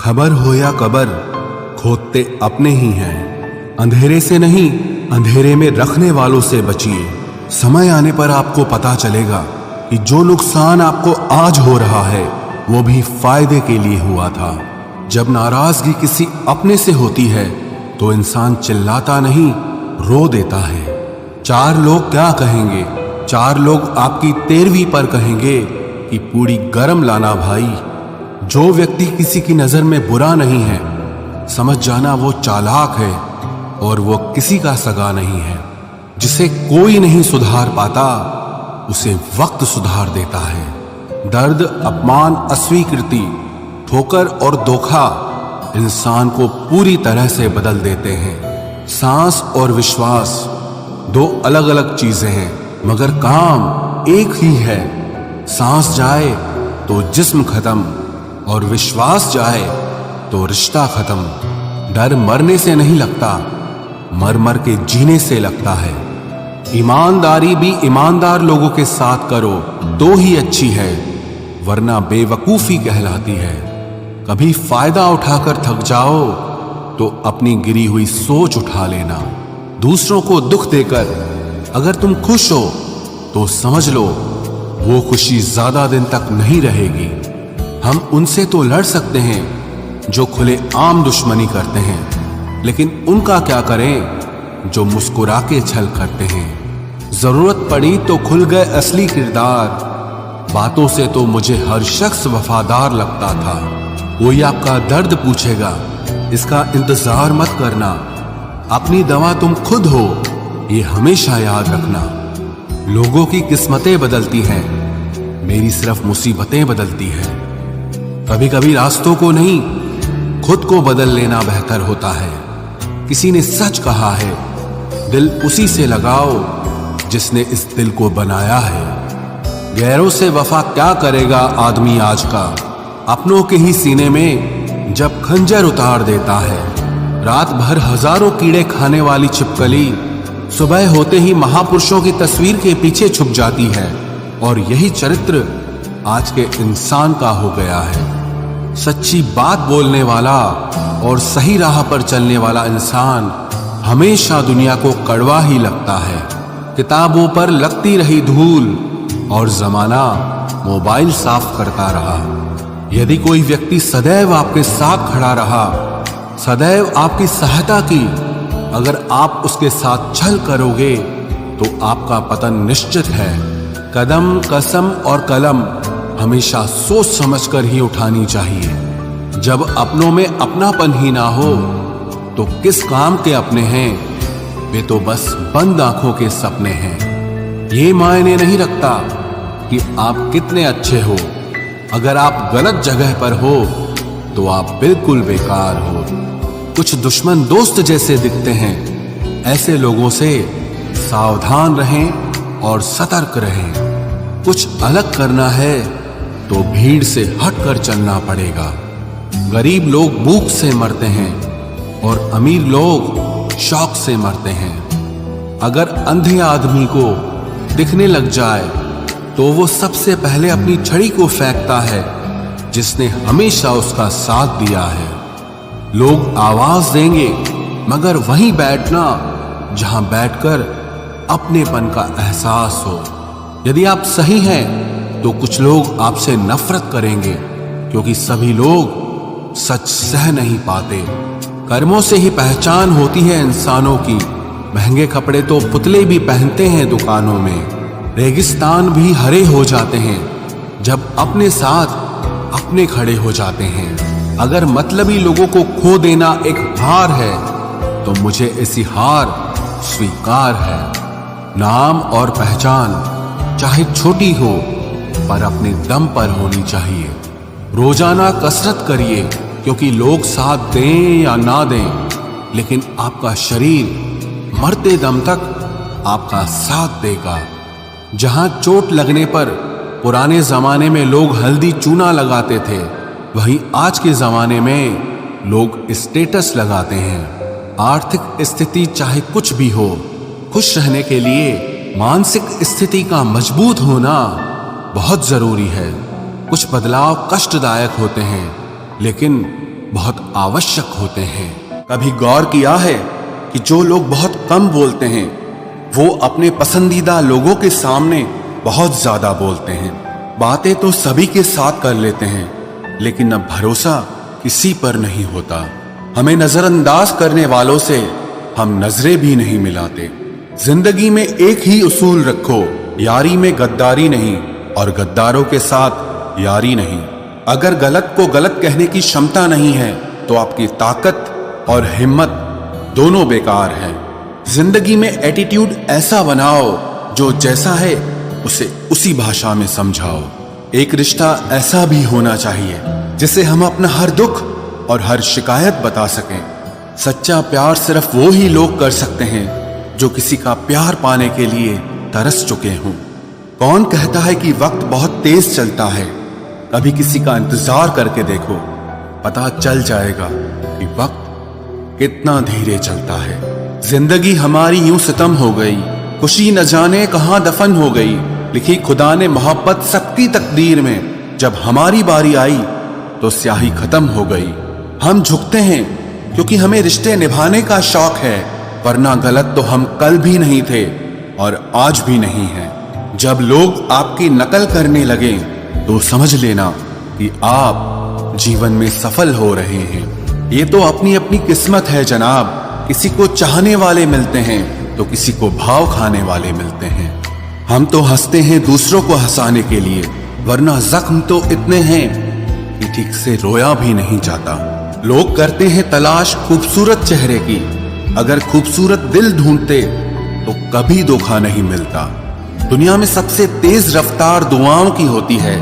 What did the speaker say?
खबर हो या कबर, खोदते अपने ही हैं। अंधेरे से नहीं, अंधेरे में रखने वालों से बचिए। समय आने पर आपको पता चलेगा कि जो नुकसान आपको आज हो रहा है वो भी फायदे के लिए हुआ था। जब नाराजगी किसी अपने से होती है तो इंसान चिल्लाता नहीं, रो देता है। चार लोग क्या कहेंगे? चार लोग आपकी 13वीं पर कहेंगे कि पूरी गरम लाना भाई। जो व्यक्ति किसी की नजर में बुरा नहीं है, समझ जाना वो चालाक है और वो किसी का सगा नहीं है। जिसे कोई नहीं सुधार पाता उसे वक्त सुधार देता है। दर्द, अपमान, अस्वीकृति, ठोकर और धोखा इंसान को पूरी तरह से बदल देते हैं। सांस और विश्वास दो अलग अलग चीजें हैं, मगर काम एक ही है। सांस जाए तो जिस्म खत्म और विश्वास जाए तो रिश्ता खत्म। डर मरने से नहीं लगता, मर मर के जीने से लगता है। ईमानदारी भी ईमानदार लोगों के साथ करो तो ही अच्छी है, वरना बेवकूफी कहलाती है। कभी फायदा उठाकर थक जाओ तो अपनी गिरी हुई सोच उठा लेना। दूसरों को दुख देकर अगर तुम खुश हो तो समझ लो वो खुशी ज्यादा दिन तक नहीं रहेगी। हम उनसे तो लड़ सकते हैं जो खुले आम दुश्मनी करते हैं, लेकिन उनका क्या करें जो मुस्कुरा के छल करते हैं। जरूरत पड़ी तो खुल गए असली किरदार। बातों से तो मुझे हर शख्स वफादार लगता था। कोई आपका दर्द पूछेगा, इसका इंतजार मत करना। अपनी दवा तुम खुद हो, ये हमेशा याद रखना। लोगों की किस्मतें बदलती हैं, मेरी सिर्फ मुसीबतें बदलती हैं। कभी कभी रास्तों को नहीं, खुद को बदल लेना बेहतर होता है। किसी ने सच कहा है, दिल उसी से लगाओ जिसने इस दिल को बनाया है। गैरों से वफा क्या करेगा आदमी आज का, अपनों के ही सीने में जब खंजर उतार देता है। रात भर हजारों कीड़े खाने वाली छिपकली सुबह होते ही महापुरुषों की तस्वीर के पीछे छुप जाती है, और यही चरित्र आज के इंसान का हो गया है। सच्ची बात बोलने वाला और सही राह पर चलने वाला इंसान हमेशा दुनिया को कड़वा ही लगता है। किताबों पर लगती रही धूल और जमाना मोबाइल साफ करता रहा। यदि कोई व्यक्ति सदैव आपके साथ खड़ा रहा, सदैव आपकी सहायता की, अगर आप उसके साथ छल करोगे तो आपका पतन निश्चित है। कदम, कसम और कलम हमेशा सोच समझकर ही उठानी चाहिए। जब अपनों में अपनापन ही ना हो तो किस काम के अपने हैं, वे तो बस बंद आंखों के सपने हैं। ये मायने नहीं रखता कि आप कितने अच्छे हो, अगर आप गलत जगह पर हो तो आप बिल्कुल बेकार हो। कुछ दुश्मन दोस्त जैसे दिखते हैं, ऐसे लोगों से सावधान रहें और सतर्क रहें। कुछ अलग करना है तो भीड़ से हटकर चलना पड़ेगा। गरीब लोग भूख से मरते हैं और अमीर लोग शौक से मरते हैं। अगर अंधे आदमी को दिखने लग जाए तो वो सबसे पहले अपनी छड़ी को फेंकता है जिसने हमेशा उसका साथ दिया है। लोग आवाज देंगे, मगर वहीं बैठना जहां बैठकर अपनेपन का एहसास हो। यदि आप सही हैं तो कुछ लोग आपसे नफरत करेंगे, क्योंकि सभी लोग सच सह नहीं पाते। कर्मों से ही पहचान होती है इंसानों की। महंगे कपड़े तो पुतले भी पहनते हैं दुकानों में। रेगिस्तान भी हरे हो जाते हैं जब अपने साथ अपने खड़े हो जाते हैं। अगर मतलबी लोगों को खो देना एक हार है तो मुझे ऐसी हार स्वीकार है। नाम और पहचान चाहे छोटी हो पर अपने दम पर होनी चाहिए। रोजाना कसरत करिए, क्योंकि लोग साथ दें या ना दें, लेकिन आपका शरीर मरते दम तक आपका साथ देगा। जहां चोट लगने पर पुराने जमाने में लोग हल्दी चूना लगाते थे, वहीं आज के जमाने में लोग स्टेटस लगाते हैं। आर्थिक स्थिति चाहे कुछ भी हो, खुश रहने के लिए मानसिक स्थिति का मजबूत होना बहुत जरूरी है। कुछ बदलाव कष्टदायक होते हैं, लेकिन बहुत आवश्यक होते हैं। कभी गौर किया है कि जो लोग बहुत कम बोलते हैं वो अपने पसंदीदा लोगों के सामने बहुत ज्यादा बोलते हैं। बातें तो सभी के साथ कर लेते हैं, लेकिन अब भरोसा किसी पर नहीं होता। हमें नजरअंदाज करने वालों से हम नजरें भी नहीं मिलाते। जिंदगी में एक ही उसूल रखो, यारी में गद्दारी नहीं और गद्दारों के साथ यारी नहीं। अगर गलत को गलत कहने की क्षमता नहीं है तो आपकी ताकत और हिम्मत दोनों बेकार है। जिंदगी में एटीट्यूड ऐसा बनाओ जो जैसा है उसे उसी भाषा में समझाओ। एक रिश्ता ऐसा भी होना चाहिए जिसे हम अपना हर दुख और हर शिकायत बता सकें। सच्चा प्यार सिर्फ वो ही लोग कर सकते हैं जो किसी का प्यार पाने के लिए तरस चुके हों। कौन कहता है कि वक्त बहुत तेज चलता है? कभी किसी का इंतजार करके देखो, पता चल जाएगा कि वक्त कितना धीरे चलता है। जिंदगी हमारी यूं सितम हो गई, खुशी न जाने कहां दफन हो गई। लिखी खुदा ने मोहब्बत सबकी तकदीर में, जब हमारी बारी आई तो स्याही खत्म हो गई। हम झुकते हैं क्योंकि हमें रिश्ते निभाने का शौक है, वरना गलत तो हम कल भी नहीं थे और आज भी नहीं है। जब लोग आपकी नकल करने लगे तो समझ लेना कि आप जीवन में सफल हो रहे हैं। ये तो अपनी अपनी किस्मत है जनाब। किसी को चाहने वाले मिलते हैं तो किसी को भाव खाने वाले मिलते हैं। हम तो हंसते हैं दूसरों को हंसाने के लिए, वरना जख्म तो इतने हैं कि ठीक से रोया भी नहीं जाता। लोग करते हैं तलाश खूबसूरत चेहरे की, अगर खूबसूरत दिल ढूंढते तो कभी धोखा नहीं मिलता। दुनिया में सबसे तेज रफ्तार दुआओं की होती है,